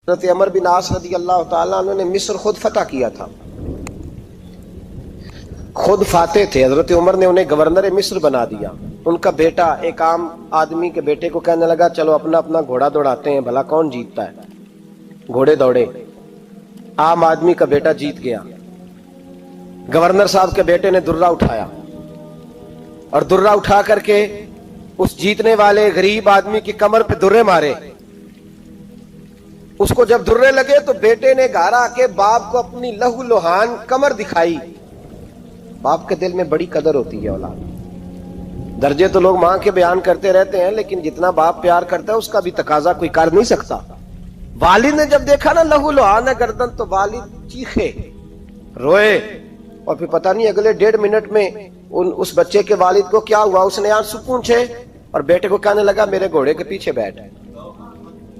حضرت عمر بن عاص رضی اللہ تعالیٰ عنہ نے مصر خود فتح کیا تھا، خود فاتح تھے۔ حضرت عمر نے انہیں گورنر مصر بنا دیا۔ ان کا بیٹا ایک عام آدمی کے بیٹے کو کہنے لگا چلو اپنا اپنا گھوڑا دوڑاتے ہیں، بھلا کون جیتتا ہے۔ گھوڑے دوڑے، عام آدمی کا بیٹا جیت گیا۔ گورنر صاحب کے بیٹے نے درہ اٹھایا اور درہ اٹھا کر کے اس جیتنے والے غریب آدمی کی کمر پہ درے مارے۔ اس کو جب درے لگے تو بیٹے نے گھر آ کے باپ کو اپنی لہو لہان کمر دکھائی۔ باپ کے دل میں بڑی قدر ہوتی ہے اولاد۔ درجے تو لوگ ماں کے بیان کرتے رہتے ہیں، لیکن جتنا باپ پیار کرتا ہے اس کا بھی تقاضا کوئی کر نہیں سکتا۔ والد نے جب دیکھا نا لہو لہان ہے گردن، تو والد چیخے، روئے، اور پھر پتہ نہیں اگلے 1.5 منٹ میں اس بچے کے والد کو کیا ہوا، اس نے آنسو پونچھے اور بیٹے کو کہنے لگا میرے گھوڑے کے پیچھے بیٹھ۔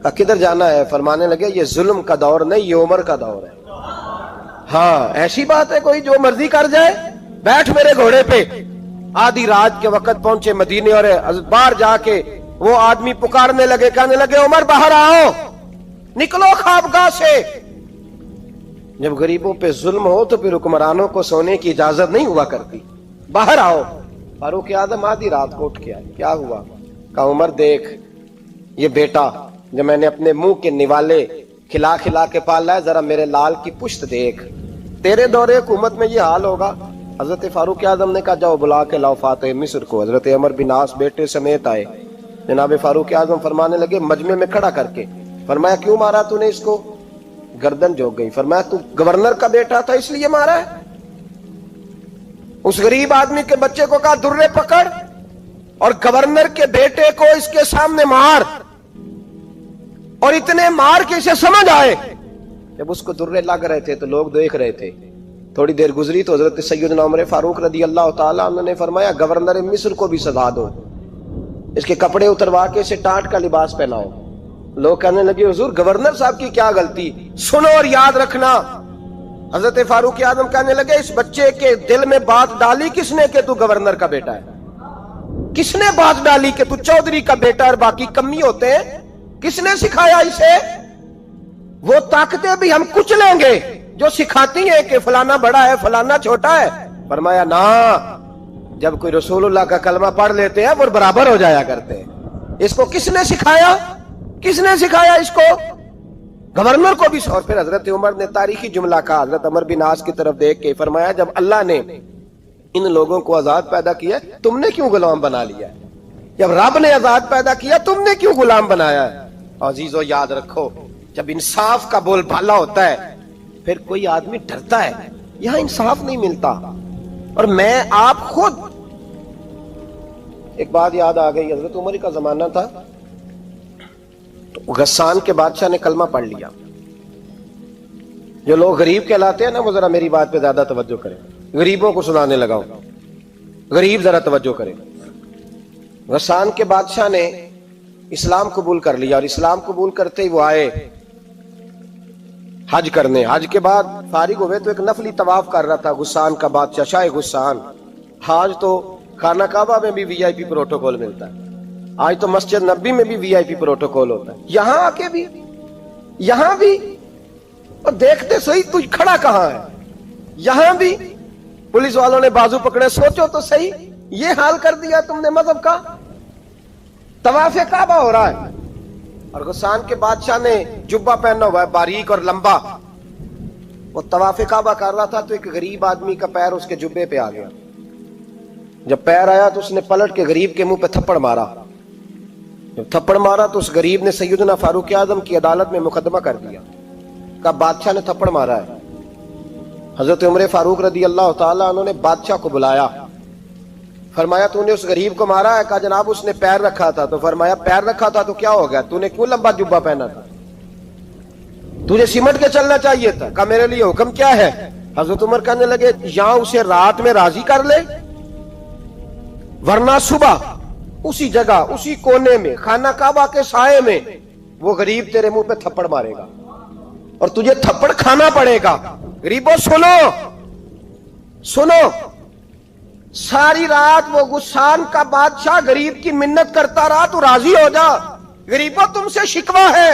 کہا کدھر جانا ہے؟ فرمانے لگے یہ ظلم کا دور نہیں، یہ عمر کا دور ہے۔ ہاں ایسی بات ہے کوئی جو مرضی کر جائے؟ بیٹھ میرے گھوڑے پہ۔ آدھی رات کے وقت پہنچے مدینے، اور باہر جا کے وہ آدمی پکارنے لگے، کہنے لگے عمر باہر آؤ، نکلو خوابگاہ سے۔ جب غریبوں پہ ظلم ہو تو پھر حکمرانوں کو سونے کی اجازت نہیں ہوا کرتی۔ باہر آؤ۔ فاروق اعظم آدھی رات کو اٹھ کے آئے، کیا ہوا؟ کہا عمر دیکھ، یہ بیٹا جو میں نے اپنے منہ کے نوالے کھلا کھلا کے پالا ہے، ذرا میرے لال کی پشت دیکھ، تیرے دور حکومت میں یہ حال ہوگا۔ حضرت فاروق اعظم نے کہا جاؤ بلا کے لاؤ فاتح مصر کو۔ حضرت عمر بن عاص بیٹے سمیت آئے۔ جناب فاروق اعظم فرمانے لگے مجمع میں کھڑا کر کے، فرمایا کیوں مارا تو نے اس کو؟ گردن جھک گئی۔ فرمایا تو گورنر کا بیٹا تھا اس لیے مارا ہے؟ اس غریب آدمی کے بچے کو کہا درے پکڑ اور گورنر کے بیٹے کو اس کے سامنے مار، اور اتنے مار کے اسے سمجھ آئے۔ جب اس کو درے لگ رہے تھے تو لوگ دیکھ رہے تھے۔ تھوڑی دیر گزری تو حضرت سیدنا عمر فاروق رضی اللہ تعالیٰ عنہ نے فرمایا گورنر مصر کو بھی سزا دو، اس کے کپڑے اتروا کے اسے ٹاٹ کا لباس پہناؤ۔ لوگ کہنے لگے حضور گورنر صاحب کی کیا غلطی؟ سنو اور یاد رکھنا۔ حضرت فاروق اعظم کہنے لگے اس بچے کے دل میں بات ڈالی کس نے کہ تو گورنر کا بیٹا ہے؟ کس نے بات ڈالی کہ تو چودھری کا بیٹا اور باقی کمی ہوتے ہیں؟ کس نے سکھایا اسے؟ وہ طاقتیں بھی ہم کچھ لیں گے جو سکھاتی ہیں کہ فلانا بڑا ہے فلانا چھوٹا ہے۔ فرمایا نا، جب کوئی رسول اللہ کا کلمہ پڑھ لیتے ہیں وہ برابر ہو جایا کرتے ہیں۔ اس کو کس نے سکھایا؟ کس نے سکھایا اس کو؟ گورنر کو بھی۔ اور پھر حضرت عمر نے تاریخی جملہ کہا، حضرت عمر بن عاص کی طرف دیکھ کے فرمایا جب اللہ نے ان لوگوں کو آزاد پیدا کیا تم نے کیوں غلام بنا لیا؟ جب رب نے آزاد پیدا کیا تم نے کیوں غلام بنایا ہے؟ عزیزو یاد رکھو، جب انصاف کا بول بالا ہوتا ہے پھر کوئی آدمی ڈرتا ہے۔ یہاں انصاف نہیں ملتا۔ اور میں آپ خود ایک بات یاد آ گئی، حضرت عمر کا زمانہ تھا تو غسان کے بادشاہ نے کلمہ پڑھ لیا۔ جو لوگ غریب کہلاتے ہیں نا وہ ذرا میری بات پہ زیادہ توجہ کریں، غریبوں کو سنانے لگا ہوں، غریب ذرا توجہ کریں۔ غسان کے بادشاہ نے اسلام قبول کر لیا، اور اسلام قبول کرتے ہی وہ آئے حج کرنے۔ حج کے بعد فارغ ہوئے تو ایک نفلی طواف کر رہا تھا غسان کا بادشاہ، شاہ غسان۔ حج تو خانہ کعبہ میں بھی وی آئی پی پروٹوکول ملتا ہے، آج تو مسجد نبی میں بھی وی آئی پی پروٹوکول ہوتا ہے، یہاں آ کے بھی، یہاں بھی۔ اور دیکھتے صحیح تو کھڑا کہاں ہے؟ یہاں بھی پولیس والوں نے بازو پکڑے۔ سوچو تو صحیح، یہ حال کر دیا تم نے مذہب کا۔ طواف کعبہ ہو رہا ہے اور غسان کے بادشاہ نے جبہ پہنا ہوا ہے باریک اور لمبا، وہ طواف کعبہ کر رہا تھا تو ایک غریب آدمی کا پیر اس کے جبے پہ آ گیا۔ جب پیر آیا تو اس نے پلٹ کے غریب کے منہ پہ تھپڑ مارا۔ جب تھپڑ مارا تو اس غریب نے سیدنا فاروق اعظم کی عدالت میں مقدمہ کر دیا، کہا بادشاہ نے تھپڑ مارا ہے۔ حضرت عمر فاروق رضی اللہ تعالیٰ عنہ نے بادشاہ کو بلایا، فرمایا تو نے اس غریب کو مارا ہے؟ کہا جناب اس نے پیر رکھا تھا۔ تو فرمایا پیر رکھا تھا تو کیا ہو گیا؟ تو نے کیوں لمبا جبہ پہنا تھا؟ تجھے سمٹ کے چلنا چاہیے تھا۔ کہا میرے لیے حکم کیا ہے؟ حضرت عمر کہنے لگے یہاں اسے رات میں راضی کر لے، ورنہ صبح اسی جگہ اسی کونے میں خانہ کعبہ کے سائے میں وہ غریب تیرے منہ پہ تھپڑ مارے گا اور تجھے تھپڑ کھانا پڑے گا۔ غریبوں سنو سنو، ساری رات وہ غسان کا بادشاہ غریب کی منت کرتا رہا، تو راضی ہو جا۔ غریبوں تم سے شکوہ ہے،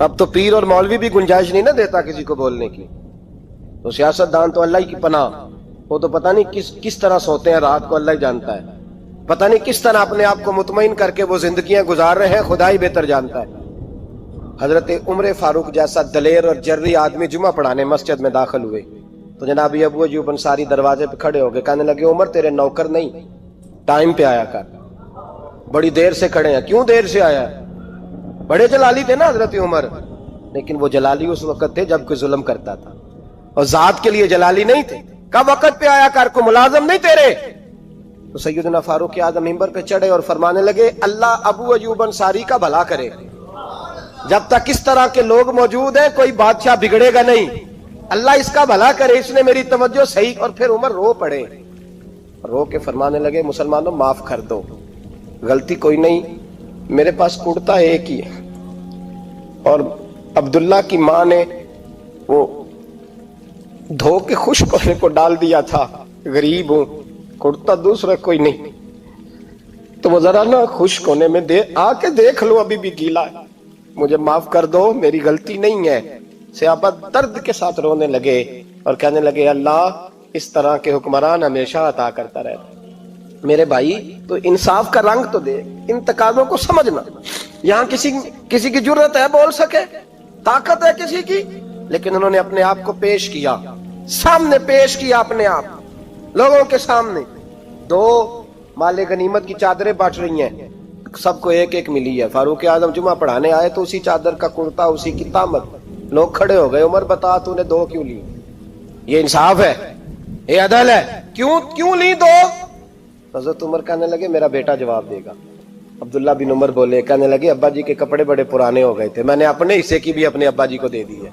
اب تو پیر اور مولوی بھی گنجائش نہیں نہ دیتا کسی کو بولنے کی. تو سیاستدان تو اللہ ہی کی پناہ، وہ تو پتہ نہیں کس طرح سوتے ہیں رات کو، اللہ ہی جانتا ہے. پتہ نہیں کس طرح اپنے آپ کو مطمئن کر کے وہ زندگیاں گزار رہے ہیں، خدا ہی بہتر جانتا ہے. حضرت عمر فاروق جیسا دلیر اور جرری آدمی جمعہ پڑھانے مسجد میں داخل ہوئے تو جناب ابو ایوب انصاری دروازے پہ کھڑے ہو گئے، کہنے لگے عمر تیرے نوکر نہیں، ٹائم پہ آیا کر، بڑی دیر سے کھڑے ہیں. کیوں دیر سے آیا؟ بڑے جلالی تھے نا حضرت عمر، لیکن وہ جلالی اس وقت تھے جب کوئی ظلم کرتا تھا، اور ذات کے لیے جلالی نہیں تھے. کب وقت پہ آیا کر، کو ملازم نہیں تیرے. تو سیدنا فاروق اعظم منبر پہ چڑھے اور فرمانے لگے اللہ ابو ایوب انصاری کا بھلا کرے، جب تک اس طرح کے لوگ موجود ہیں کوئی بادشاہ بگڑے گا نہیں، اللہ اس کا بھلا کرے، اس نے میری توجہ صحیح. اور پھر عمر رو پڑے، رو کے فرمانے لگے مسلمانوں معاف کر دو، غلطی کوئی نہیں، میرے پاس کرتا ایک ہی ہے، اور عبداللہ کی ماں نے وہ دھو کے خشک ہونے کو ڈال دیا تھا، غریب ہوں، کرتا دوسرا کوئی نہیں، تو وہ ذرا نا خشک ہونے میں آ کے دیکھ لو ابھی بھی گیلا ہے، مجھے معاف کر دو، میری غلطی نہیں ہے. صحابہ درد کے ساتھ رونے لگے اور کہنے لگے اللہ اس طرح کے حکمران ہمیشہ عطا کرتا رہتا. میرے بھائی تو انصاف کا رنگ تو دے، ان تقاضوں کو سمجھنا. یہاں کسی کی جرت ہے بول سکے، طاقت ہے کسی کی، لیکن انہوں نے اپنے آپ کو پیش کیا، سامنے پیش کیا اپنے آپ لوگوں کے سامنے. دو مال غنیمت کی چادریں بانٹ رہی ہیں، سب کو ایک ایک ملی ہے. فاروق اعظم جمعہ پڑھانے آئے تو اسی چادر کا کرتا، اسی کی تامت. لوگ کھڑے ہو گئے، عمر بتا تو نے دو کیوں لی؟ یہ انصاف ہے، یہ عدل ہے، کیوں لی دو؟ حضرت عمر کہنے لگے میرا بیٹا جواب دے گا. عبداللہ بن عمر بولے، کہنے لگے ابا جی کے کپڑے بڑے پرانے ہو گئے تھے، میں نے اپنے حصے کی بھی اپنے ابا جی کو دے دی ہے.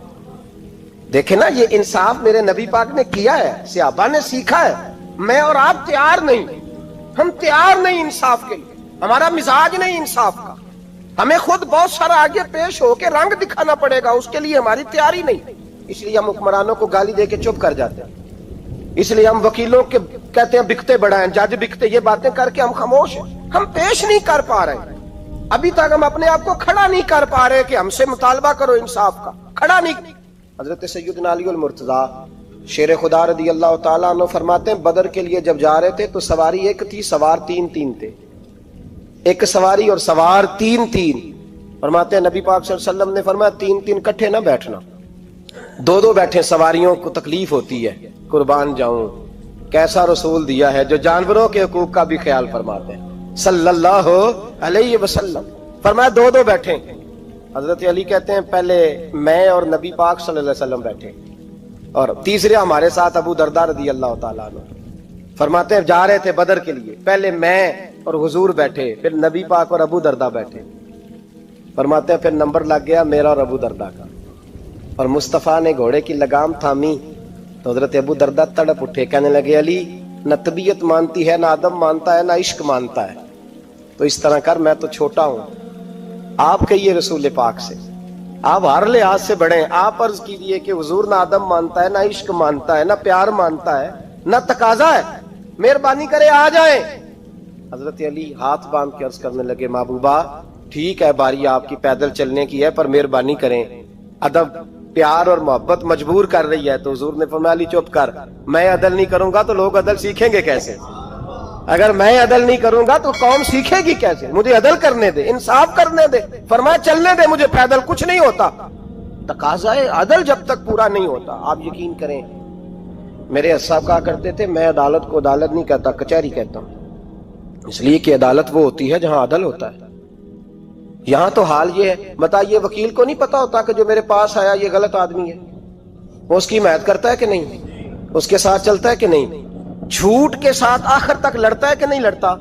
دیکھیں نا یہ انصاف میرے نبی پاک نے کیا ہے، صحابہ نے سیکھا ہے. میں اور آپ تیار نہیں، ہم تیار نہیں انصاف کے لیے، ہمارا مزاج نہیں انصاف کا. ہمیں خود بہت سارا آگے پیش ہو کے رنگ دکھانا پڑے گا، اس کے لیے ہماری تیاری نہیں. اس لیے ہم حکمرانوں کو گالی دے کے چپ کر جاتے ہیں، اس لیے ہم وکیلوں کے کہتے ہیں بکتے بڑا ہیں، جج بکتے، یہ باتیں کر کے ہم خاموش ہیں. ہم پیش نہیں کر پا رہے، ابھی تک ہم اپنے آپ کو کھڑا نہیں کر پا رہے کہ ہم سے مطالبہ کرو انصاف کا، کھڑا نہیں. حضرت سیدنا علی المرتضیٰ شیر خدا رضی اللہ تعالیٰ عنہ فرماتے ہیں بدر کے لیے جب جا رہے تھے تو سواری ایک تھی، سوار تین تھے. ایک سواری اور سوار تین. فرماتے ہیں نبی پاک صلی اللہ علیہ وسلم نے فرمایا تین کٹھے نہ بیٹھنا، دو بیٹھے، سواریوں کو تکلیف ہوتی ہے. قربان جاؤں کیسا رسول دیا ہے جو جانوروں کے حقوق کا بھی خیال فرماتے ہیں صلی اللہ علیہ وسلم. فرمایا دو بیٹھے. حضرت علی کہتے ہیں پہلے میں اور نبی پاک صلی اللہ علیہ وسلم بیٹھے، اور تیسرے ہمارے ساتھ ابو درداء رضی اللہ تعالیٰ عنہ. فرماتے ہیں جا رہے تھے بدر کے لیے، پہلے میں اور حضور بیٹھے، پھر نبی پاک اور ابو درداء بیٹھے. فرماتے ہیں پھر نمبر لگ گیا میرا اور ابو درداء کا، اور مصطفیٰ نے گھوڑے کی لگام تھامی تو حضرت ابو درداء تڑپ اٹھے، کہنے لگے علی نہ طبیعت مانتی ہے، نہ ادب مانتا ہے، نہ عشق مانتا ہے، تو اس طرح کر، میں تو چھوٹا ہوں، آپ کہیے رسول پاک سے، آپ ہر لحاظ سے بڑے ہیں، آپ عرض کیجئے کہ حضور نہ ادب مانتا ہے، نہ عشق مانتا ہے، نہ پیار مانتا ہے، نہ تقاضا ہے، مہربانی کرے آ جائیں. حضرت علی ہاتھ باندھ کے عرض کرنے لگے محبوبہ ٹھیک ہے باری آپ کی پیدل چلنے کی ہے، پر مہربانی کریں، ادب پیار اور محبت مجبور کر رہی ہے. تو حضور نے فرمایا علی چپ کر، میں عدل نہیں کروں گا تو لوگ عدل سیکھیں گے کیسے؟ اگر میں عدل نہیں کروں گا تو قوم سیکھے گی کیسے؟ مجھے عدل کرنے دے، انصاف کرنے دے. فرمایا چلنے دے مجھے پیدل، کچھ نہیں ہوتا. تقاضا عدل جب تک پورا نہیں ہوتا، آپ یقین کریں میرے صاحب کہا کرتے تھے میں عدالت کو عدالت نہیں کہتا، کچہری کہتا ہوں، اس لیے کہ عدالت وہ ہوتی ہے جہاں عدل ہوتا ہے. یہاں تو حال یہ ہے، بتائیے وکیل کو نہیں پتا ہوتا کہ جو میرے پاس آیا یہ غلط آدمی ہے، وہ اس کی حمایت کرتا ہے کہ نہیں، اس کے ساتھ چلتا ہے کہ نہیں، جھوٹ کے ساتھ آخر تک لڑتا ہے کہ نہیں لڑتا.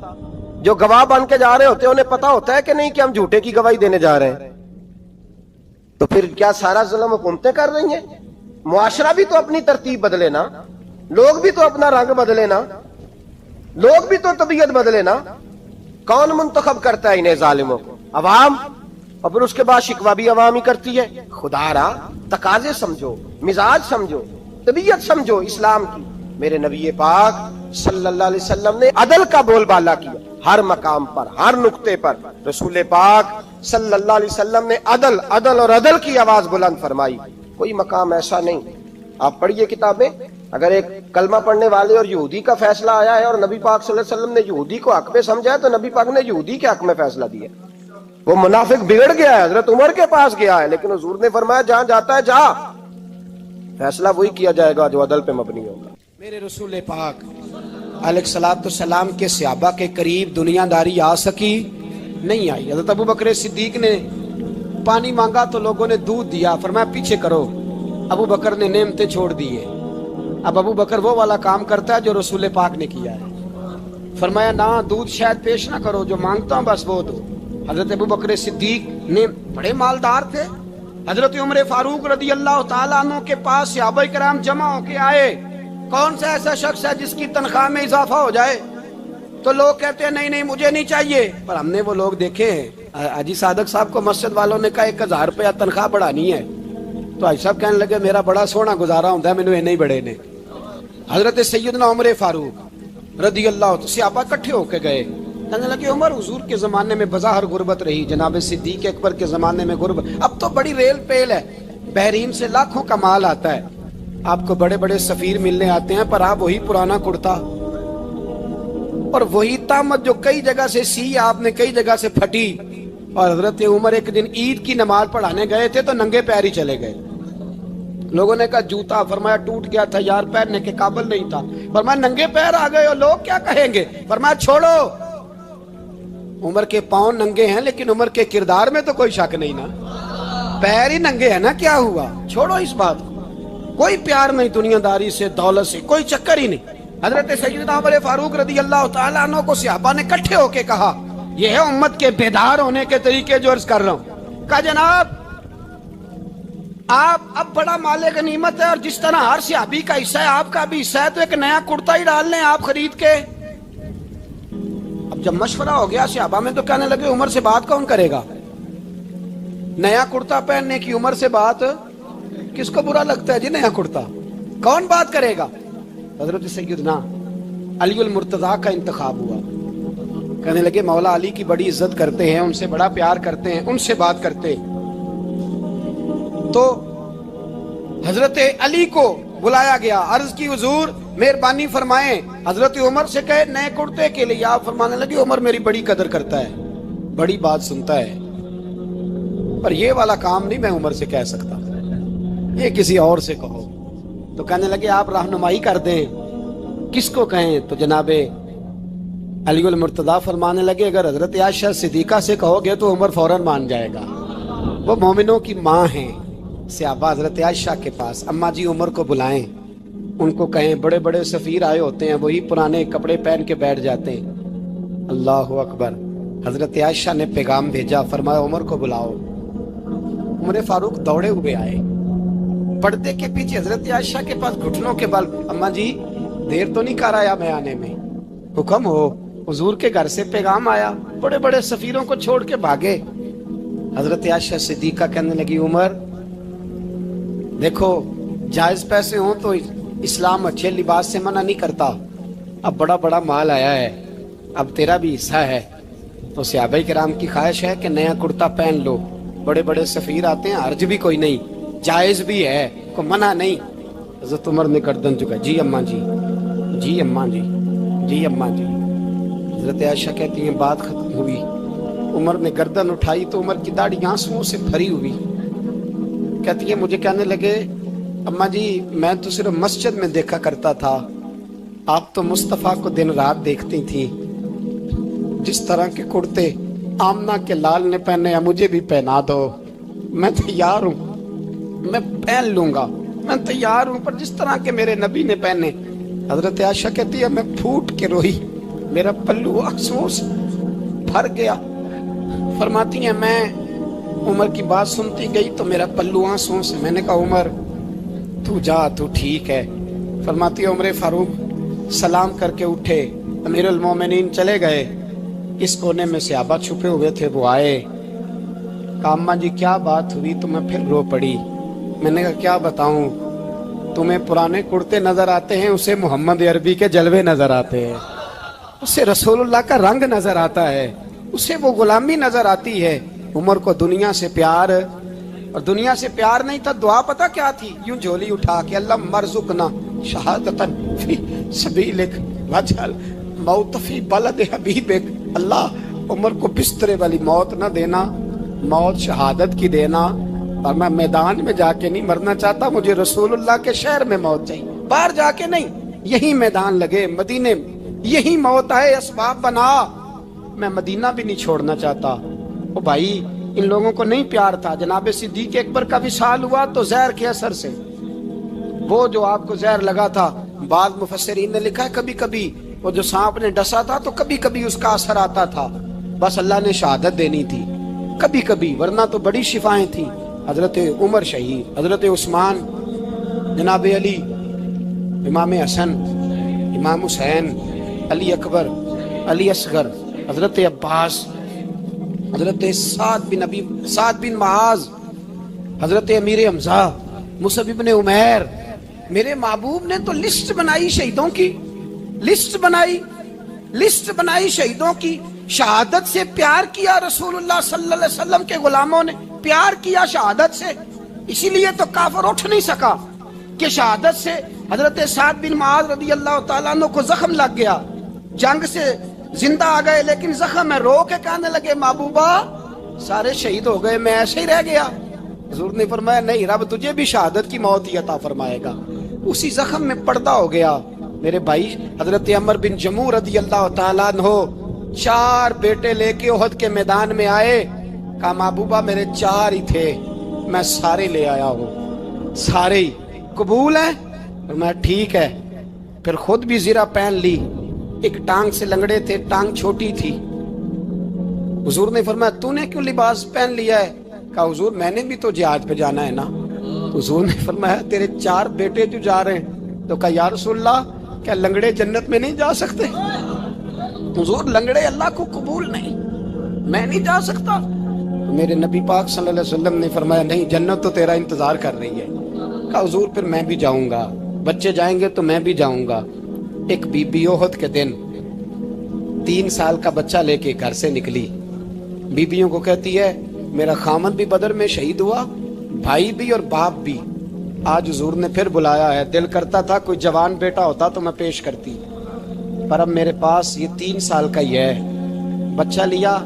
جو گواہ بن کے جا رہے ہوتے ہیں انہیں پتا ہوتا ہے کہ نہیں کہ ہم جھوٹے کی گواہی دینے جا رہے ہیں. تو پھر کیا سارا ظلم حکومتیں کر رہی ہیں؟ معاشرہ بھی تو اپنی ترتیب بدلے نا، لوگ بھی تو اپنا رنگ بدلے نا، لوگ بھی تو طبیعت بدلے نا. کون منتخب کرتا ہے انہیں ظالموں کو؟ عوام، اور پھر اس کے بعد شکوہ بھی عوام ہی کرتی ہے. خدا را تقاضے سمجھو، مزاج سمجھو، طبیعت سمجھو اسلام کی. میرے نبی پاک صلی اللہ علیہ وسلم نے عدل کا بول بالا کیا ہر مقام پر، ہر نقطے پر. رسول پاک صلی اللہ علیہ وسلم نے عدل عدل اور عدل کی آواز بلند فرمائی. کوئی مقام ایسا نہیں. آپ پڑھیے کتابیں, اگر ایک کلمہ پڑھنے والے اور یہودی کا فیصلہ آیا ہے اور نبی پاک صلی اللہ علیہ وسلم نے یہودی کو حق پہ سمجھا ہے تو نبی پاک نے یہودی کے حق میں فیصلہ دیا. وہ منافق بگڑ گیا ہے, حضرت عمر کے پاس گیا ہے, لیکن حضور نے فرمایا جہاں جاتا ہے جا, فیصلہ وہی کیا جائے گا جو عدل پہ مبنی ہوگا. میرے رسول پاک علیہ الصلوۃ والسلام کے صحابہ کے قریب دنیا داری آ سکی نہیں آئی. حضرت ابو بکر صدیق نے پانی مانگا تو لوگوں نے دودھ دیا, فرمایا پیچھے کرو. ابو بکر نے نعمتیں چھوڑ دیے. اب ابو بکر وہ والا کام کرتا ہے جو رسول پاک نے کیا ہے. فرمایا نہ دودھ شاید پیش نہ کرو, جو مانگتا ہوں بس وہ دو. حضرت ابو بکر صدیق نے بڑے مالدار تھے. حضرت عمر فاروق رضی اللہ تعالیٰ عنہ کے پاس صحابہ کرام جمع ہو کے آئے. کون سا ایسا شخص ہے جس کی تنخواہ میں اضافہ ہو جائے؟ تو لوگ کہتے ہیں نہیں نہیں مجھے نہیں چاہیے. پر ہم نے وہ لوگ دیکھے ہیں, حاجی صادق صاحب کو مسجد والوں نے کہا 1000 روپیہ تنخواہ بڑھانی ہے, تو حاجی صاحب کہنے لگے میرا بڑا سونا گزارا ہوتا ہے, مینوں یہ نہیں بڑھے نے. حضرت سیدنا عمر فاروق رضی اللہ عنہ صحابہ اکٹھے ہو کے گئے, کہنے لگے عمر حضور کے زمانے میں بظاہر غربت رہی, جناب صدیق اکبر کے زمانے میں غربت, اب تو بڑی ریل پیل ہے, بحرین سے لاکھوں کا مال آتا ہے, آپ کو بڑے بڑے سفیر ملنے آتے ہیں, پر آپ وہی پرانا کرتا اور وہی تامت جو کئی جگہ سے سی آپ نے کئی جگہ سے پھٹی. اور حضرت عمر ایک دن عید کی نماز پڑھانے گئے تھے تو ننگے پیر ہی چلے گئے. لوگوں نے کہا جوتا, فرمایا ٹوٹ گیا تھا یار, پہننے کے قابل نہیں تھا. فرمایا ننگے پیر آ گئے ہو, لوگ کیا کہیں گے؟ فرمایا چھوڑو, عمر کے پاؤں ننگے ہیں لیکن عمر کے کردار میں تو کوئی شک نہیں نا, پیر ہی ننگے ہیں نا, کیا ہوا؟ چھوڑو اس بات کو. کوئی پیار نہیں دنیا داری سے, دولت سے, کوئی چکر ہی نہیں. حضرت سیدنا عمر فاروق رضی اللہ تعالیٰ عنہ کو صحابہ نے کٹھے ہو کے کہا, یہ ہے امت کے بیدار ہونے کے طریقے جو عرض کر رہا ہوں. کہا جناب آپ اب بڑا مال غنیمت ہے اور جس طرح ہر صحابی کا حصہ ہے آپ کا بھی حصہ ہے, تو ایک نیا کرتا ہی ڈال لیں آپ خرید کے. اب جب مشورہ ہو گیا صحابہ میں تو کہنے لگے عمر سے بات کون کرے گا؟ نیا کرتا پہننے کی عمر سے بات کس کو برا لگتا ہے جی؟ نیا کرتا کون بات کرے گا؟ حضرت سیدنا علی المرتضیٰ کا انتخاب ہوا. کہنے لگے مولا علی کی بڑی عزت کرتے ہیں, ان سے بڑا پیار کرتے ہیں, ان سے بات کرتے. تو حضرت علی کو بلایا گیا, عرض کی حضور مہربانی فرمائیں حضرت عمر سے کہے نئے کرتے کے لیے. آپ فرمانے لگے عمر میری بڑی قدر کرتا ہے, بڑی بات سنتا ہے, پر یہ والا کام نہیں میں عمر سے کہہ سکتا, یہ کسی اور سے کہو. تو کہنے لگے آپ رہنمائی کر دیں, کس کو کہیں؟ تو جناب علی المرتضیٰ فرمانے لگے اگر حضرت عائشہ صدیقہ سے کہو گے تو عمر فوراً مان جائے گا, وہ مومنوں کی ماں ہیں. صحابہ حضرت عائشہ کے پاس, اماں جی عمر کو بلائیں, ان کو کہیں بڑے بڑے سفیر آئے ہوتے ہیں, وہی پرانے کپڑے پہن کے بیٹھ جاتے ہیں. اللہ اکبر. حضرت عائشہ نے پیغام بھیجا, فرمایا عمر کو بلاؤ. عمر فاروق دوڑے ہوئے آئے, پردے کے پیچھے حضرت عائشہ کے پاس گھٹنوں کے بل, اماں جی دیر تو نہیں کر آیا میں آنے میں؟ حکم ہو. حضور کے گھر سے پیغام آیا, بڑے بڑے سفیروں کو چھوڑ کے بھاگے. حضرت عائشہ صدیقہ کہنے لگی عمر دیکھو جائز پیسے ہوں تو اسلام اچھے لباس سے منع نہیں کرتا, اب بڑا بڑا مال آیا ہے, اب تیرا بھی حصہ ہے, تو صحابہ کرام کی خواہش ہے کہ نیا کرتا پہن لو, بڑے بڑے سفیر آتے ہیں, حرج بھی کوئی نہیں, جائز بھی ہے, کوئی منع نہیں. حضرت عمر نے گردن جھکا, جی اماں جی, جی اماں جی, جی اماں جی. حضرت عائشہ کہتی ہیں بات ختم ہوئی, عمر نے گردن اٹھائی تو عمر کی داڑھی آنسوؤں سے بھری ہوئی. کہتی ہے مجھے کہنے لگے اماں جی میں تو صرف مسجد میں دیکھا کرتا تھا, آپ تو مصطفیٰ کو دن رات دیکھتی تھی, جس طرح کے کرتے آمنہ کے لال نے پہنے ہیں مجھے بھی پہنا دو, میں تیار ہوں, میں پہن لوں گا, میں تیار ہوں, پر جس طرح کے میرے نبی نے پہنے. حضرت عائشہ کہتی ہے میں پھوٹ کے روئی, میرا پلو آنسوؤں سے بھر گیا. فرماتی ہیں میں عمر کی بات سنتی گئی تو میرا پلو آنسوؤں سے, میں نے کہا عمر تو جا, تو ٹھیک ہے. فرماتی ہے عمر فاروق سلام کر کے اٹھے, امیر المومنین چلے گئے. اس کونے میں صحابہ چھپے ہوئے تھے, وہ آئے, کہا اماں جی کیا بات ہوئی؟ تو میں پھر رو پڑی. میں نے کہا کیا بتاؤں, تمہیں پرانے کرتے نظر آتے ہیں, اسے محمد عربی کے جلوے نظر آتے ہیں, اسے رسول اللہ کا رنگ نظر آتا ہے, اسے وہ غلامی نظر آتی ہے. عمر کو دنیا سے پیار، اور دنیا سے پیار نہیں تھا، دعا پتہ کیا تھی؟ یوں جھولی اٹھا کے اللہ مرزقنا شہادتن فی سبیلک وجعل موت فی بلد حبیبک، اللہ عمر کو بسترے والی موت نہ دینا، موت شہادت کی دینا، اور میں میدان میں جا کے نہیں مرنا چاہتا، مجھے رسول اللہ کے شہر میں موت چاہیے، باہر جا کے نہیں، یہی میدان لگے مدینے میں، یہی موت آئے، اسباب بنا، میں مدینہ بھی نہیں چھوڑنا چاہتا۔ او بھائی ان لوگوں کو نہیں پیار تھا۔ جناب صدیق اکبر کا وصال ہوا تو زہر کے اثر سے، وہ جو آپ کو زہر لگا تھا، بعض مفسرین نے لکھا ہے کبھی کبھی وہ جو سانپ نے ڈسا تھا تو کبھی کبھی اس کا اثر آتا تھا، بس اللہ نے شہادت دینی تھی کبھی کبھی، ورنہ تو بڑی شفائیں تھیں۔ حضرت عمر شہید، حضرت عثمان، جناب علی، امام حسن، امام حسین، علی اکبر، علی اصغر، حضرت عباس، حضرت سعد بن معاذ، حضرت امیر حمزہ، مصعب بن عمیر۔ میرے محبوب نے تو لسٹ بنائی شہیدوں کی، لسٹ بنائی شہیدوں کی۔ شہادت سے پیار کیا رسول اللہ صلی اللہ علیہ وسلم کے غلاموں نے، پیار کیا شہادت سے، اسی لیے تو کافر اٹھ نہیں سکا کہ شہادت سے حضرت سعد بن معاذ رضی اللہ تعالیٰ عنہ کو زخم لگ گیا، جنگ سے زندہ آ گئے لیکن زخم ہے، رو کے کہنے لگے محبوبہ سارے شہید ہو گئے، میں ایسے ہی رہ گیا۔ حضور نے فرمایا نہیں، رب تجھے بھی شہادت کی موت ہی عطا فرمائے گا۔ اسی زخم میں پردہ ہو گیا۔ میرے بھائی حضرت عمر بن جموح رضی اللہ تعالیٰ عنہ 4 بیٹے لے کے احد کے میدان میں آئے، کہا محبوبہ میرے 4 ہی تھے، میں سارے لے آیا ہوں، سارے ہی قبول ہیں؟ میں ٹھیک ہے۔ پھر خود بھی زرہ پہن لی، ایک ٹانگ سے لنگڑے تھے، ٹانگ چھوٹی تھی۔ حضور نے فرمایا تو نے کیوں لباس پہن لیا ہے؟ کہا حضور میں نے بھی تو جہاد پہ جانا ہے نا۔ حضور نے فرمایا تیرے 4 بیٹے جو جا رہے ہیں، تو کہا یا رسول اللہ کیا لنگڑے جنت میں نہیں جا سکتے؟ حضور لنگڑے اللہ کو قبول نہیں، میں نہیں جا سکتا۔ میرے نبی پاک صلی اللہ علیہ وسلم نے فرمایا نہیں، جنت تو تیرا انتظار کر رہی ہے۔ کہا حضور پھر میں بھی جاؤں گا، بچے جائیں گے تو میں بھی جاؤں گا۔ ایک بی بی احد کے دن 3 سال کا بچہ لے کے گھر سے نکلی، بیبیوں کو کہتی ہے میرا خامد بھی بدر میں شہید ہوا، بھائی بھی اور باپ بھی، آج حضور نے پھر بلایا ہے، دل کرتا تھا کوئی جوان بیٹا ہوتا تو میں پیش کرتی، پر اب میرے پاس یہ 3 سال کا ہی ہے۔ بچہ لیا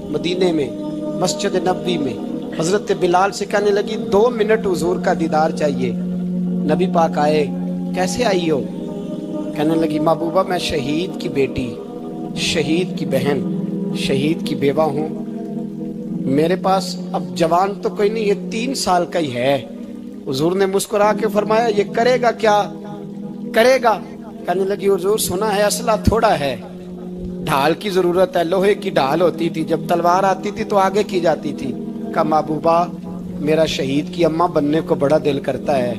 مدینے میں مسجد نبوی میں، حضرت بلال سے کہنے لگی 2 منٹ حضور کا دیدار چاہیے۔ نبی پاک آئے، کیسے آئی ہو؟ کہنے لگی محبوبہ میں شہید کی بیٹی، شہید کی بہن، شہید کی بیوہ ہوں، میرے پاس اب جوان تو کوئی نہیں، یہ 3 سال کا ہی ہے۔ حضور نے مسکرا کے فرمایا یہ کرے گا کیا کرے گا؟ کہنے لگی حضور سنا ہے اسلحہ تھوڑا ہے، ڈھال کی ضرورت ہے، لوہے کی ڈھال ہوتی تھی، جب تلوار آتی تھی تو آگے کی جاتی تھی۔ کہا محبوبہ میرا شہید کی اماں بننے کو بڑا دل کرتا ہے،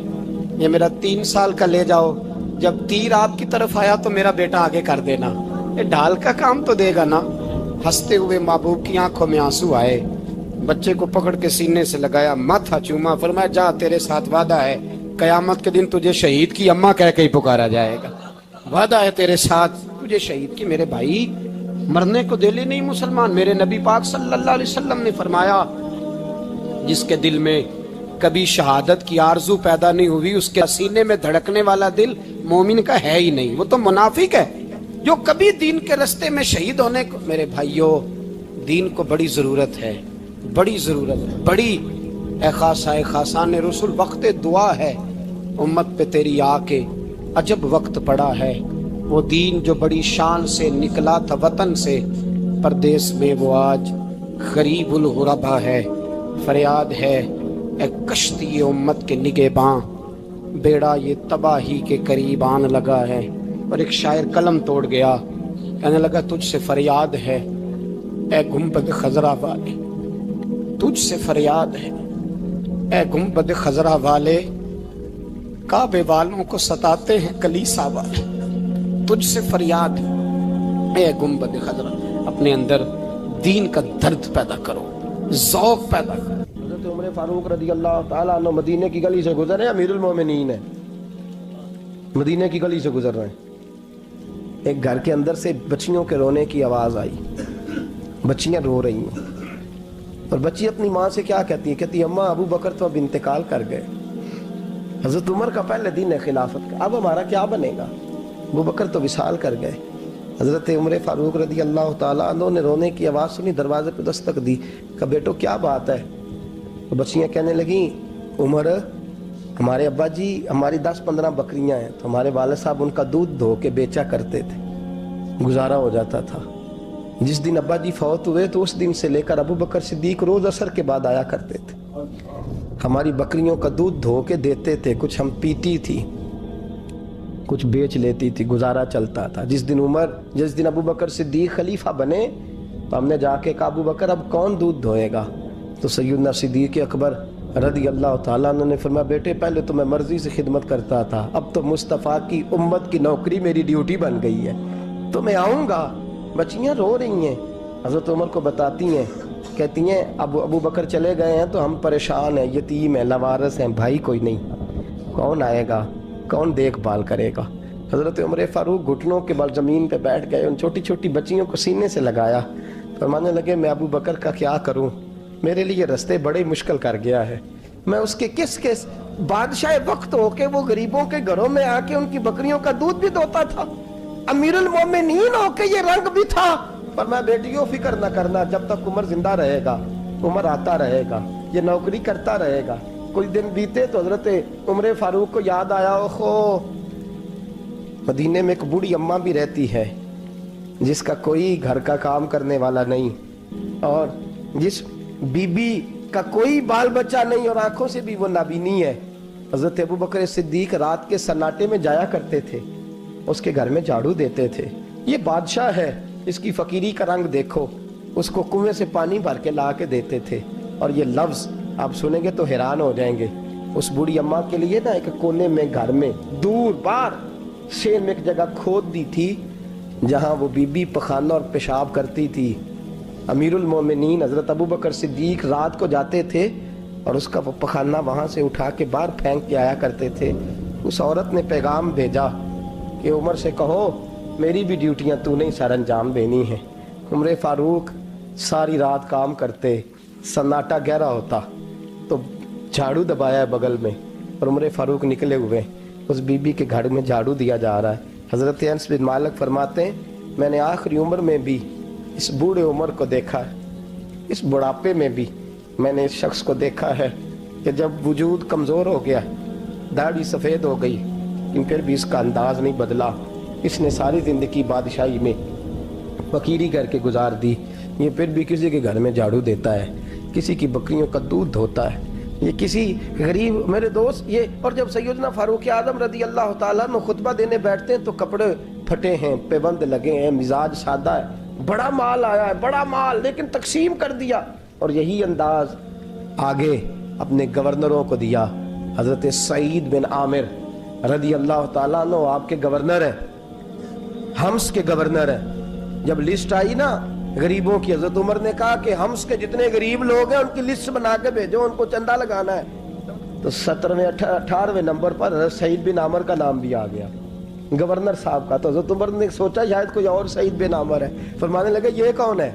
یہ میرا 3 سال کا لے جاؤ، جب تیر آپ کی طرف آیا تو میرا بیٹا آگے کر دینا، یہ ڈھال کا کام تو دے گا نا۔ ہنستے ہوئے محبوب کی آنکھوں میں آنسو آئے، بچے کو پکڑ کے سینے سے لگایا، ماتھا چوما، فرمایا جا تیرے ساتھ وعدہ ہے، قیامت کے دن تجھے شہید کی اماں کہہ کے ہی پکارا جائے گا، وعدہ ہے تیرے ساتھ تجھے شہید کی۔ میرے بھائی مرنے کو دل ہی نہیں مسلمان۔ میرے نبی پاک صلی اللہ علیہ وسلم نے فرمایا جس کے دل میں کبھی شہادت کی آرزو پیدا نہیں ہوئی، اس کے سینے میں دھڑکنے والا دل مومن کا ہے ہی نہیں، وہ تو منافق ہے جو کبھی دین کے رستے میں شہید ہونے کو۔ میرے بھائیوں دین کو بڑی ضرورت ہے، بڑی ضرورت ہے، بڑی۔ اے خاصائے خاصان رسول وقت دعا ہے، امت پہ تیری آ کے عجب وقت پڑا ہے، وہ دین جو بڑی شان سے نکلا تھا وطن سے، پردیس میں وہ آج غریب الغربا ہے۔ فریاد ہے اے کشتی امت کے نگہباں، بیڑا یہ تباہی کے قریب آن لگا ہے۔ اور ایک شاعر قلم توڑ گیا، کہنے لگا تجھ سے فریاد ہے اے گنبد خضرا والے، تجھ سے فریاد ہے اے گنبد خضرا والے، کعبے والوں کو ستاتے ہیں کلیسا والے، تجھ سے فریاد ہے اے گنبد خضرا۔ اپنے اندر دین کا درد پیدا کرو، ذوق پیدا کرو۔ حضرت عمر فاروق رضی اللہ تعالیٰ عنہ مدینے کی گلی سے گزر رہے ہیں، امیر المومنین ہے، مدینے کی گلی سے گزر رہے ہیں، ایک گھر کے اندر سے بچیوں کے رونے کی آواز آئی، بچیاں رو رہی ہیں، اور بچی اپنی ماں سے کیا کہتی ہے؟ کہتی ہے اماں ابو بکر تو اب انتقال کر گئے، حضرت عمر کا پہلے دن ہے خلافت کا، اب ہمارا کیا بنے گا؟ ابو بکر تو وصال کر گئے۔ حضرت عمر فاروق رضی اللہ تعالیٰ عنہ نے رونے کی آواز سنی، دروازے پہ دستک دی، کہا بیٹو کیا بات ہے؟ تو بچیاں کہنے لگیں عمر ہمارے ابا جی ہماری 10-15 بکریاں ہیں، تو ہمارے والد صاحب ان کا دودھ دھو کے بیچا کرتے تھے، گزارا ہو جاتا تھا۔ جس دن ابا جی فوت ہوئے تو اس دن سے لے کر ابو بکر صدیق روز عصر کے بعد آیا کرتے تھے، ہماری بکریوں کا دودھ دھو کے دیتے تھے، کچھ ہم پیتی تھی، کچھ بیچ لیتی تھی، گزارا چلتا تھا۔ جس دن ابو بکر صدیق خلیفہ بنے تو ہم نے جا کے کہا ابو بکر اب کون دودھ دھوئے گا؟ تو سیدنا صدیق اکبر رضی اللہ تعالیٰ عنہ نے فرمایا بیٹے پہلے تو میں مرضی سے خدمت کرتا تھا، اب تو مصطفیٰ کی امت کی نوکری میری ڈیوٹی بن گئی ہے، تو میں آؤں گا۔ بچیاں رو رہی ہیں، حضرت عمر کو بتاتی ہیں، کہتی ہیں ابو بکر چلے گئے ہیں تو ہم پریشان ہیں، یتیم ہیں، لاوارث ہیں، بھائی کوئی نہیں، کون آئے گا، کون دیکھ بھال کرے گا؟ حضرت عمر فاروق گھٹنوں کے بل زمین پہ بیٹھ گئے، ان چھوٹی چھوٹی بچیوں کو سینے سے لگایا، فرمانے لگے میں ابو بکر کا کیا کروں، میرے لیے رستے بڑے مشکل کر گیا ہے، میں اس کے کس بادشاہ وقت ہو کے وہ غریبوں کے گھروں میں آ کے ان کی بکریوں کا دودھ بھی دوتا تھا، امیر المومنین ہو کے یہ رنگ بھی تھا۔ پر میں بیٹیوں فکر نہ کرنا، جب تک عمر زندہ رہے گا، عمر آتا رہے گا، یہ نوکری کرتا رہے گا۔ کچھ دن بیتے تو حضرت عمر فاروق کو یاد آیا اوہو مدینے میں ایک بوڑھی اماں بھی رہتی ہے جس کا کوئی گھر کا کام کرنے والا نہیں، اور جس بی بی کا کوئی بال بچہ نہیں اور آنکھوں سے بھی وہ نابینی ہے۔ حضرت ابو بکر صدیق رات کے سناٹے میں جایا کرتے تھے، اس کے گھر میں جھاڑو دیتے تھے، یہ بادشاہ ہے، اس کی فقیری کا رنگ دیکھو، اس کو کنویں سے پانی بھر کے لا کے دیتے تھے۔ اور یہ لفظ آپ سنیں گے تو حیران ہو جائیں گے، اس بوڑھی اماں کے لیے نا ایک کونے میں گھر میں دور بار شیر میں ایک جگہ کھود دی تھی جہاں وہ بی بی پخانہ اور پیشاب کرتی تھی۔ امیر المومنین حضرت ابو بکر صدیق رات کو جاتے تھے اور اس کا وہ پخانہ وہاں سے اٹھا کے باہر پھینک کے آیا کرتے تھے۔ اس عورت نے پیغام بھیجا کہ عمر سے کہو میری بھی ڈیوٹیاں تو نہیں سر انجام دینی ہیں۔ عمر فاروق ساری رات کام کرتے، سناٹا گہرا ہوتا تو جھاڑو دبایا ہے بغل میں اور عمر فاروق نکلے ہوئے، اس بی بی کے گھر میں جھاڑو دیا جا رہا ہے۔ حضرت انس بن مالک فرماتے ہیں میں نے آخری عمر میں بھی اس بوڑھے عمر کو دیکھا ہے، اس بڑھاپے میں بھی میں نے اس شخص کو دیکھا ہے کہ جب وجود کمزور ہو گیا، داڑھی سفید ہو گئی، لیکن پھر بھی اس کا انداز نہیں بدلا۔ اس نے ساری زندگی بادشاہی میں فقیری کر کے گزار دی، یہ پھر بھی کسی کے گھر میں جھاڑو دیتا ہے، کسی کی بکریوں کا دودھ دھوتا ہے، یہ کسی غریب میرے دوست یہ۔ اور جب سیدنا فاروق اعظم رضی اللہ تعالیٰ عنہ خطبہ دینے بیٹھتے ہیں تو کپڑے پھٹے ہیں، پیبند لگے ہیں، مزاج سادہ ہے، بڑا مال آیا ہے، بڑا مال، لیکن تقسیم کر دیا۔ اور یہی انداز آگے اپنے گورنروں کو دیا۔ حضرت سعید بن عامر رضی اللہ تعالیٰ عنہ آپ کے گورنر ہیں، حمص کے گورنر ہیں۔ جب لسٹ آئی نا غریبوں کی، حضرت عمر نے کہا کہ حمص کے جتنے غریب لوگ ہیں ان کی لسٹ بنا کے بھیجو، ان کو چندہ لگانا ہے۔ تو 17ویں 18ویں نمبر پر حضرت سعید بن عامر کا نام بھی آ گیا، گورنر صاحب کا۔ تو حضرت عمر نے سوچا شاید کوئی اور سعید بن عامر ہے، فرمانے لگے یہ کون ہے؟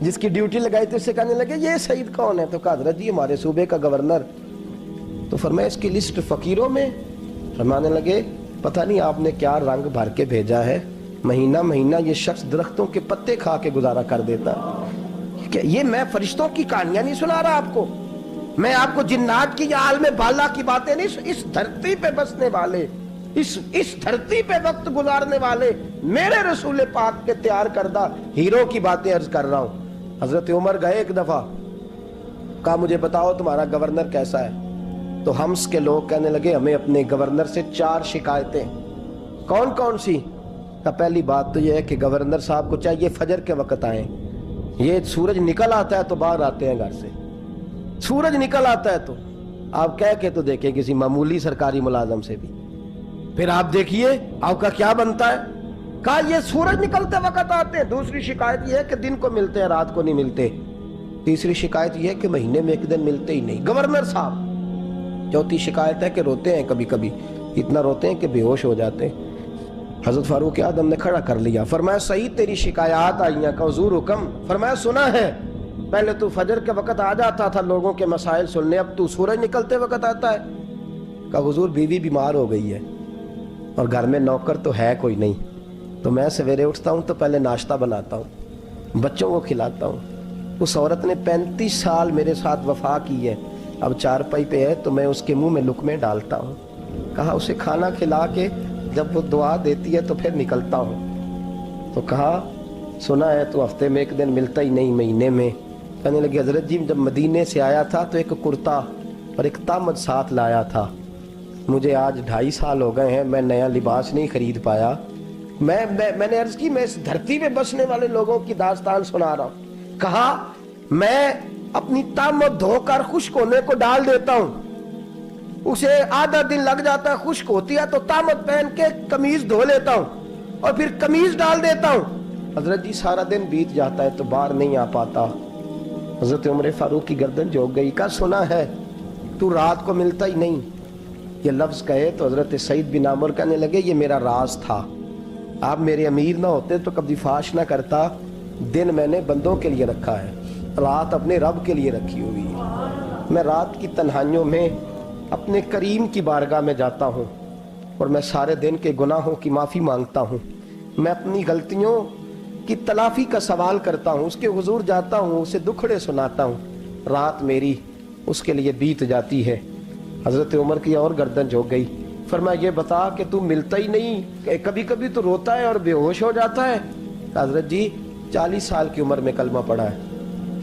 جس کی ڈیوٹی لگائی تھی اس سے کہنے لگے یہ سعید کون ہے؟ تو کہا حضرت جی ہمارے صوبے کا گورنر۔ تو فرمایا اس کی لسٹ فقیروں میں؟ فرمانے لگے پتہ نہیں آپ نے کیا رنگ بھر کے بھیجا ہے، مہینہ مہینہ یہ شخص درختوں کے پتے کھا کے گزارا کر دیتا ہے۔ یہ میں فرشتوں کی کہانیاں نہیں سنا رہا آپ کو، میں آپ کو جنات کی یا عالم بالا کی باتیں نہیں، اس دھرتی پہ بسنے والے، اس دھرتی پہ وقت گزارنے والے میرے رسول پاک کے تیار کردہ ہیرو کی باتیں عرض کر رہا ہوں۔ حضرت عمر گئے ایک دفعہ، کہا مجھے بتاؤ تمہارا گورنر کیسا ہے؟ تو حمص کے لوگ کہنے لگے ہمیں اپنے گورنر سے 4 شکایتیں۔ کون کون سی؟ پہلی بات تو یہ ہے کہ گورنر صاحب کو چاہیے فجر کے وقت آئیں، یہ سورج نکل آتا ہے تو باہر آتے ہیں گھر سے، سورج نکل آتا ہے تو آپ کہہ کے تو دیکھیں کسی معمولی سرکاری ملازم سے بھی، پھر آپ دیکھیے آپ کا کیا بنتا ہے۔ کہا یہ سورج نکلتے وقت آتے ہیں۔ دوسری شکایت یہ ہے کہ دن کو ملتے ہیں رات کو نہیں ملتے۔ تیسری شکایت یہ ہے کہ مہینے میں ایک دن ملتے ہی نہیں گورنر صاحب۔ چوتھی شکایت ہے کہ روتے ہیں، کبھی کبھی اتنا روتے ہیں کہ بے ہوش ہو جاتے ہیں۔ حضرت فاروق اعظم نے کھڑا کر لیا، فرمایا سعید تیری شکایات آئی ہیں، کہ حضور حکم۔ فرمایا سنا ہے۔ پہلے تو فجر کے وقت آ جاتا تھا لوگوں کے مسائل سننے، اب تو سورج نکلتے وقت آتا ہے۔ کہا حضور بیوی بیمار ہو گئی ہے اور گھر میں نوکر تو ہے کوئی نہیں، تو میں سویرے اٹھتا ہوں تو پہلے ناشتہ بناتا ہوں، بچوں کو کھلاتا ہوں۔ اس عورت نے 35 سال میرے ساتھ وفا کی ہے، اب چارپائی پہ ہے تو میں اس کے منہ میں لقمے ڈالتا ہوں۔ کہا اسے کھانا کھلا کے جب وہ دعا دیتی ہے تو پھر نکلتا ہوں۔ تو کہا سنا ہے تو ہفتے میں ایک دن ملتا ہی نہیں، مہینے میں۔ کہنے لگی حضرت جی جب مدینے سے آیا تھا تو ایک کرتا اور ایک تامت ساتھ لایا تھا، مجھے آج 2.5 سال ہو گئے ہیں، میں نیا لباس نہیں خرید پایا۔ میں نے عرض کی میں اس دھرتی پہ بسنے والے لوگوں کی داستان سنا رہا ہوں۔ کہا میں اپنی تامت دھو کر خشک ہونے کو ڈال دیتا ہوں، اسے آدھا دن لگ جاتا ہے، خشک ہوتی ہے تو تامت پہن کے قمیض دھو لیتا ہوں اور پھر قمیض ڈال دیتا ہوں۔ حضرت جی سارا دن بیت جاتا ہے تو باہر نہیں آ پاتا۔ حضرت عمر فاروق کی گردن جھک گئی۔ کہا سنا ہے تو رات کو ملتا ہی نہیں، یہ لفظ کہے تو حضرت سعید بن عامر کہنے لگے یہ میرا راز تھا، آپ میرے امیر نہ ہوتے تو کبھی فاش نہ کرتا، دن میں نے بندوں کے لیے رکھا ہے، رات اپنے رب کے لیے رکھی ہوئی ہے۔ میں رات کی تنہائیوں میں اپنے کریم کی بارگاہ میں جاتا ہوں اور میں سارے دن کے گناہوں کی معافی مانگتا ہوں، میں اپنی غلطیوں کی تلافی کا سوال کرتا ہوں، اس کے حضور جاتا ہوں، اسے دکھڑے سناتا ہوں، رات میری اس کے لیے بیت جاتی ہے۔ حضرت عمر کی اور گردن جھک گئی۔ فرمایا یہ بتا کہ تو ملتا ہی نہیں، کبھی کبھی تو روتا ہے اور بے ہوش ہو جاتا ہے۔ حضرت جی 40 سال کی عمر میں کلمہ پڑھا ہے،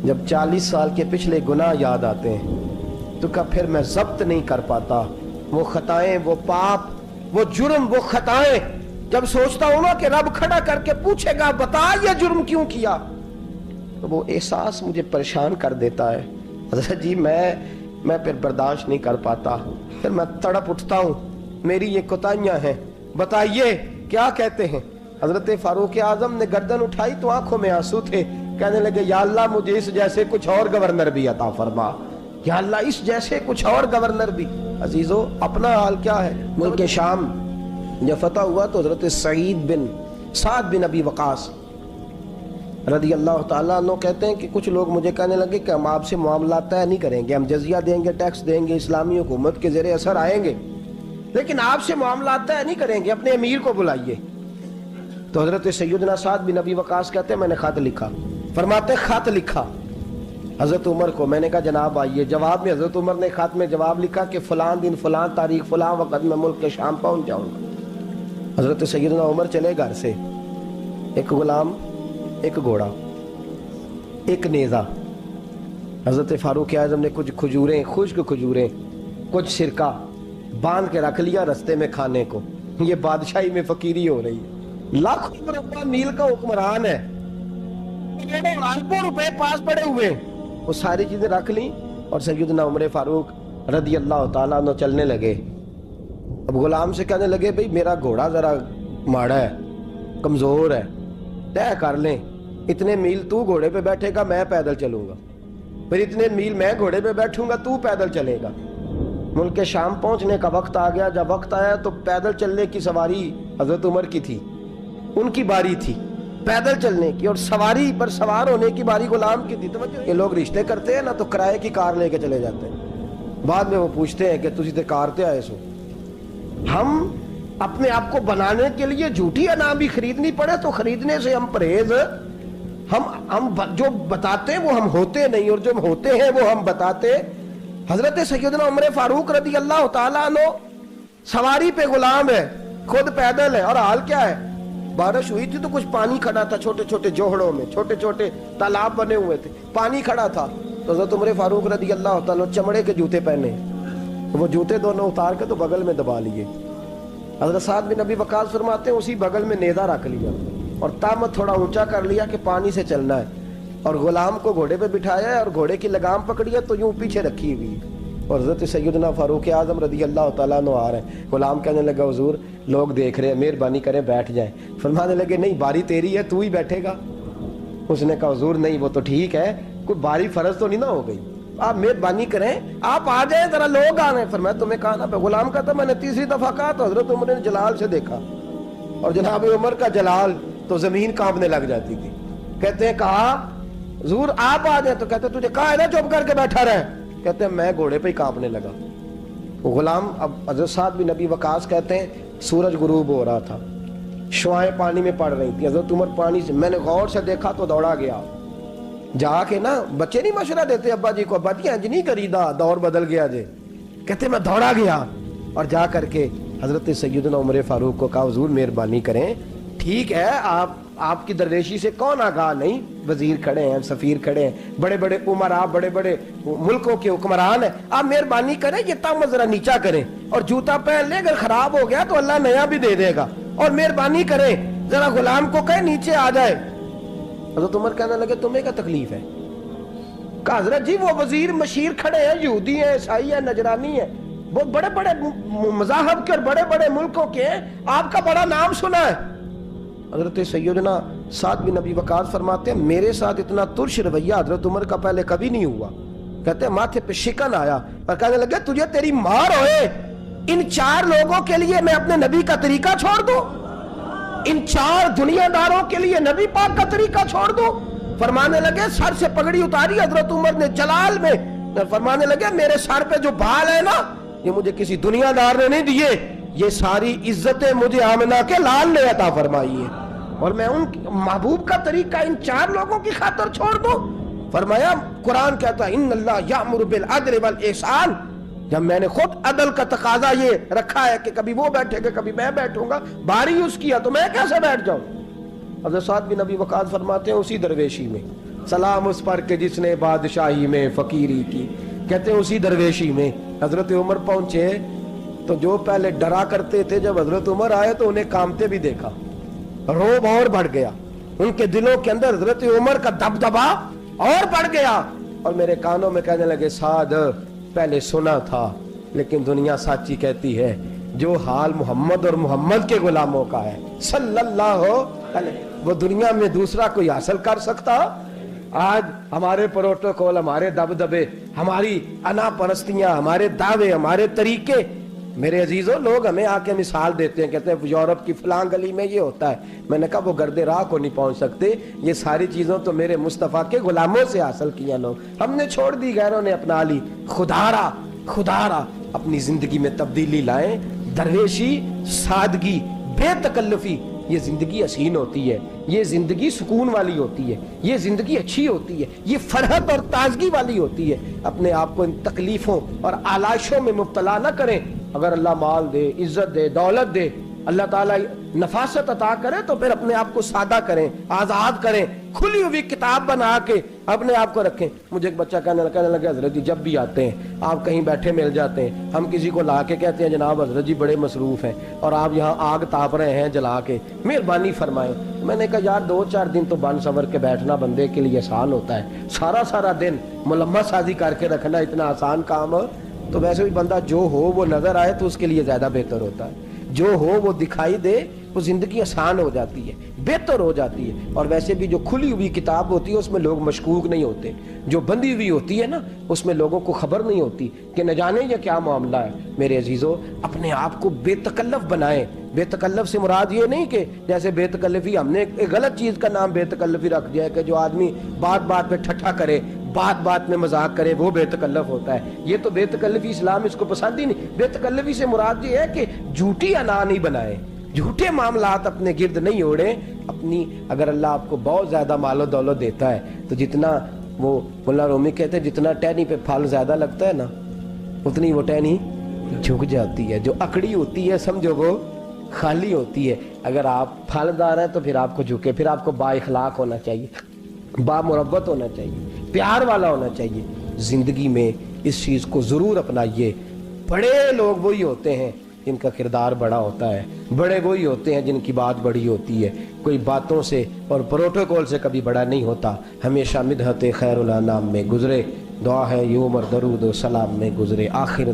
جب 40 سال کے پچھلے گناہ یاد آتے ہیں تو کہا پھر میں ضبط نہیں کر پاتا، وہ خطائیں، وہ پاپ، وہ جرم، وہ خطائیں جب سوچتا ہوں نا کہ رب کھڑا کر کے پوچھے گا بتا یہ جرم کیوں کیا، تو وہ احساس مجھے پریشان کر دیتا ہے۔ حضرت جی میں پھر برداشت نہیں کر پاتا، پھر میں تڑپ اٹھتا ہوں، میری یہ کوتاہیاں ہیں، بتائیے کیا کہتے ہیں۔ حضرت فاروق اعظم نے گردن اٹھائی تو آنکھوں میں آنسو تھے، کہنے لگے یا اللہ مجھے اس جیسے کچھ اور گورنر بھی عطا فرما، یا اللہ اس جیسے کچھ اور گورنر بھی۔ عزیزو اپنا حال کیا ہے؟ ملک شام جب فتح ہوا تو حضرت سعد بن ابی وقاص رضی اللہ تعالیٰ عنہ کہتے ہیں کہ کچھ لوگ مجھے کہنے لگے کہ ہم آپ سے معاملات طے نہیں کریں گے، ہم جزیہ دیں گے، ٹیکس دیں گے، اسلامی حکومت کے زیر اثر آئیں گے، لیکن آپ سے معاملات طے نہیں کریں گے، اپنے امیر کو بلائیے۔ تو حضرت سیدنا سعد بن ابی وقاص کہتے ہیں میں نے خط لکھا، فرماتے خط لکھا حضرت عمر کو، میں نے کہا جناب آئیے۔ جواب میں حضرت عمر نے خط میں جواب لکھا کہ فلاں دن فلاں تاریخ فلاں وقت میں ملک کے شام پہنچ جاؤں گا۔ حضرت سیدنا عمر چلے گھر سے، ایک غلام، ایک گھوڑا، ایک نیزہ۔ حضرت فاروق اعظم نے کچھ کھجوریں، خشک کھجوریں، کچھ سرکہ باندھ کے رکھ لیا رستے میں کھانے کو۔ یہ بادشاہی میں فقیری ہو رہی ہے، لاکھوں مربع میل کا حکمران ہے، اربوں روپے پاس پڑے ہوئے، وہ ساری چیزیں رکھ لیں اور سیدنا عمر فاروق رضی اللہ تعالیٰ عنہ چلنے لگے۔ اب غلام سے کہنے لگے بھئی میرا گھوڑا ذرا ماڑا ہے، کمزور ہے، طے کر لیں، اتنے میل تو گھوڑے پہ بیٹھے گا میں پیدل چلوں گا، پھر اتنے میل میں گھوڑے پہ بیٹھوں گا تو پیدل چلے گا۔ ملک شام پہنچنے کا وقت آ گیا، جب وقت آیا تو پیدل چلنے کی سواری حضرت عمر کی تھی، ان کی باری تھی پیدل چلنے کی، اور سواری پر سوار ہونے کی باری غلام کی تھی۔ یہ لوگ رشتے کرتے ہیں نا تو کرائے کی کار لے کے چلے جاتے ہیں، بعد میں وہ پوچھتے ہیں کہ تسی تے کار تے آئے سو۔ ہم اپنے آپ کو بنانے کے لیے جھوٹی انعام بھی خریدنی پڑے تو خریدنے سے ہم پرہیز، ہم جو بتاتے ہیں وہ ہم ہوتے نہیں، اور جو ہم ہوتے ہیں وہ ہم بتاتے۔ حضرت سیدنا عمر فاروق رضی اللہ تعالیٰ عنہ سواری پہ غلام ہے، خود پیدل ہے، اور حال کیا ہے؟ بارش ہوئی تھی تو کچھ پانی کھڑا تھا، چھوٹے چھوٹے جوہڑوں میں چھوٹے چھوٹے تالاب بنے ہوئے تھے، پانی کھڑا تھا۔ تو حضرت عمر فاروق رضی اللہ تعالیٰ چمڑے کے جوتے پہنے، وہ جوتے دونوں اتار کے تو بغل میں دبا لیے۔ حضرت سعد بن ابی وقاص فرماتے ہیں اسی بغل میں نیزہ رکھ لیا اور تامت تھوڑا اونچا کر لیا کہ پانی سے چلنا ہے، اور غلام کو گھوڑے پہ بٹھایا ہے اور گھوڑے کی لگام پکڑی ہے تو یوں پیچھے رکھی ہوئی، اور حضرت سیدنا فاروق اعظم رضی اللہ تعالیٰ عنہ آ رہے ہیں۔ غلام کہنے لگا حضور لوگ دیکھ رہے ہیں، مہربانی کریں بیٹھ جائیں۔ فرمانے لگے نہیں باری تیری ہے، تو ہی بیٹھے گا۔ اس نے کہا حضور نہیں وہ تو ٹھیک ہے، کوئی باری فرض تو نہیں نہ ہو گئی، آپ مہربانی کریں آپ آ جائیں، ذرا لوگ آ رہے ہیں۔ فرمایا تمہیں کہا نا، غلام کا تھا میں نے تیسری دفعہ کہا تو حضرت عمر نے جلال سے دیکھا، اور جناب عمر کا جلال تو زمین کانپنے لگ جاتی تھی۔ کہتے ہیں کہا حضور آپ آ جائیں. تو کہتے تجھے کہا ہے نا چپ کر کے بیٹھا رہے. کہتے ہیں میں گھوڑے پہ ہی کانپنے لگا. غلام اب حضرت سعد بن نبی وقاص کہتے ہیں سورج غروب ہو رہا تھا, شعائیں پانی میں پڑ رہی تھی. حضرت عمر پانی سے, میں نے غور سے دیکھا تو دوڑا گیا. جا کے نا بچے نہیں مشورہ دیتے ابا جی کو, ابا جی انج نہیں کریدا, دور بدل گیا جی. کہتے میں دوڑا گیا اور جا کر کے حضرت سیدنا عمر فاروق کو کہا حضور مہربانی کریں, ٹھیک ہے آپ کی درویشی سے کون آگاہ نہیں, وزیر کھڑے ہیں, سفیر کھڑے ہیں, بڑے بڑے عمراء, بڑے بڑے ملکوں کے حکمران ہیں, آپ مہربانی کریں یہ تام ذرا نیچا کریں اور جوتا پہن لے, اگر خراب ہو گیا تو اللہ نیا بھی دے دے گا, اور مہربانی کریں ذرا غلام کو کہیں نیچے آ جائے. حضرت عمر کہنے لگے تمہیں کیا تکلیف ہے؟ کہا حضرت جی وہ وزیر مشیر کھڑے ہیں, یہودی ہیں, عیسائی ہیں, نجرانی ہیں, بہت بڑے بڑے مذاہب کے اور بڑے بڑے ملکوں کے ہیں, آپ کا بڑا نام سنا ہے. حضرت سیدنا سعد بن نبی وقاص فرماتے ہیں میرے ساتھ اتنا ترش رویہ حضرت عمر کا پہلے کبھی نہیں ہوا. کہتے ہیں ماتھے پہ شکن آیا اور کہنے لگے تجھے تیری مار ہوئے, ان 4 لوگوں کے لیے میں اپنے نبی کا طریقہ چھوڑ دوں, ان 4 دنیا داروں کے لیے نبی پاک کا طریقہ چھوڑ دوں. فرمانے لگے سر سے پگڑی اتاری حضرت عمر نے جلال میں, فرمانے لگے میرے سر پہ جو بال ہے نا یہ مجھے کسی دنیا دار نے نہیں دیے, یہ ساری عزتیں مجھے آمنہ کے لال نے عطا فرمائی ہے, اور میں ان محبوب کا طریقہ ان 4 لوگوں کی خاطر چھوڑ دوں. فرمایا قرآن کہتا ہے ان اللہ یامر بالعدل والاحسان, جب میں نے خود عدل کا تقاضا یہ رکھا ہے کہ کبھی وہ بیٹھے گا کبھی میں بیٹھوں گا, باری اس کی ہے تو میں کیسے بیٹھ جاؤں. حضرت سعد بن نبی وقاص فرماتے ہیں اسی درویشی میں سلام اس پر کہ جس نے بادشاہی میں فقیری کی. کہتے ہیں اسی درویشی میں حضرت عمر پہنچے تو جو پہلے ڈرا کرتے تھے جب حضرت عمر آئے تو انہیں کامتے بھی دیکھا, روب اور بڑھ گیا, ان کے دلوں کے اندر حضرت عمر کا دبدبا اور بڑھ گیا, اور میرے کانوں میں کہنے لگے سعد پہلے سنا تھا لیکن دنیا سچی کہتی ہے جو حال محمد اور محمد کے غلاموں کا ہے صلی اللہ علیہ, وہ دنیا میں دوسرا کوئی حاصل کر سکتا. آج ہمارے پروٹوکول, ہمارے دبدبے, ہماری انا پرستیاں, ہمارے دعوے, ہمارے طریقے, میرے عزیزوں لوگ ہمیں آ کے مثال دیتے ہیں, کہتے ہیں یورپ کی فلاں گلی میں یہ ہوتا ہے. میں نے کہا وہ گرد راہ کو نہیں پہنچ سکتے, یہ ساری چیزوں تو میرے مصطفیٰ کے غلاموں سے حاصل کیا لوگ, ہم نے چھوڑ دی, غیروں نے اپنا لی. خدارا اپنی زندگی میں تبدیلی لائیں, درویشی, سادگی, بے تکلفی, یہ زندگی حسین ہوتی ہے, یہ زندگی سکون والی ہوتی ہے, یہ زندگی اچھی ہوتی ہے, یہ فرحت اور تازگی والی ہوتی ہے. اپنے آپ کو ان تکلیفوں اور آلائشوں میں مبتلا نہ کریں. اگر اللہ مال دے, عزت دے, دولت دے, اللہ تعالیٰ نفاست عطا کرے تو پھر اپنے آپ کو سادہ کریں, آزاد کریں, کھلی ہوئی کتاب بنا کے اپنے آپ کو رکھیں. مجھے ایک بچہ کہنے لگا حضرت جی جب بھی آتے ہیں آپ کہیں بیٹھے مل جاتے ہیں, ہم کسی کو لا کے کہتے ہیں جناب حضرت جی بڑے مصروف ہیں اور آپ یہاں آگ تاپ رہے ہیں جلا کے, مہربانی فرمائیں. میں نے کہا یار 2-4 دن تو بن سور کے بیٹھنا بندے کے لیے آسان ہوتا ہے, سارا دن ملمہ سازی کر کے رکھنا اتنا آسان کام. تو ویسے بھی بندہ جو ہو وہ نظر آئے تو اس کے لیے زیادہ بہتر ہوتا ہے, جو ہو وہ دکھائی دے وہ زندگی آسان ہو جاتی ہے, بہتر ہو جاتی ہے. اور ویسے بھی جو کھلی ہوئی کتاب ہوتی ہے اس میں لوگ مشکوک نہیں ہوتے, جو بندی ہوئی ہوتی ہے نا اس میں لوگوں کو خبر نہیں ہوتی کہ نہ جانے یہ کیا معاملہ ہے. میرے عزیزوں اپنے آپ کو بے تکلف بنائیں. بے تکلف سے مراد یہ نہیں کہ جیسے بے تکلفی ہم نے ایک غلط چیز کا نام بے تکلفی رکھ دیا ہے کہ جو آدمی بات پہ ٹھٹھا کرے, بات میں مذاق کرے, وہ بے تکلف ہوتا ہے. یہ تو بے تکلفی اسلام اس کو پسند ہی نہیں. بے تکلفی سے مراد یہ ہے کہ جھوٹی انا نہیں بنائے, جھوٹے معاملات اپنے گرد نہیں اوڑے. اپنی اگر اللہ آپ کو بہت زیادہ مال و دولت دیتا ہے تو جتنا وہ مولانا رومی کہتے ہیں جتنا ٹہنی پہ پھل زیادہ لگتا ہے نا اتنی وہ ٹہنی جھک جاتی ہے. جو اکڑی ہوتی ہے سمجھو وہ خالی ہوتی ہے. اگر آپ پھلدار ہیں تو پھر آپ کو جھکے, پھر آپ کو با اخلاق ہونا چاہیے, با مربت ہونا چاہیے, پیار والا ہونا چاہیے. زندگی میں اس چیز کو ضرور اپنائیے. بڑے لوگ وہی ہوتے ہیں جن کا کردار بڑا ہوتا ہے, بڑے وہی ہوتے ہیں جن کی بات بڑی ہوتی ہے. کوئی باتوں سے اور پروٹوکول سے کبھی بڑا نہیں ہوتا. ہمیشہ مدحت خیر الانام میں گزرے, دعا ہے یہ عمر درود و سلام میں گزرے. آخر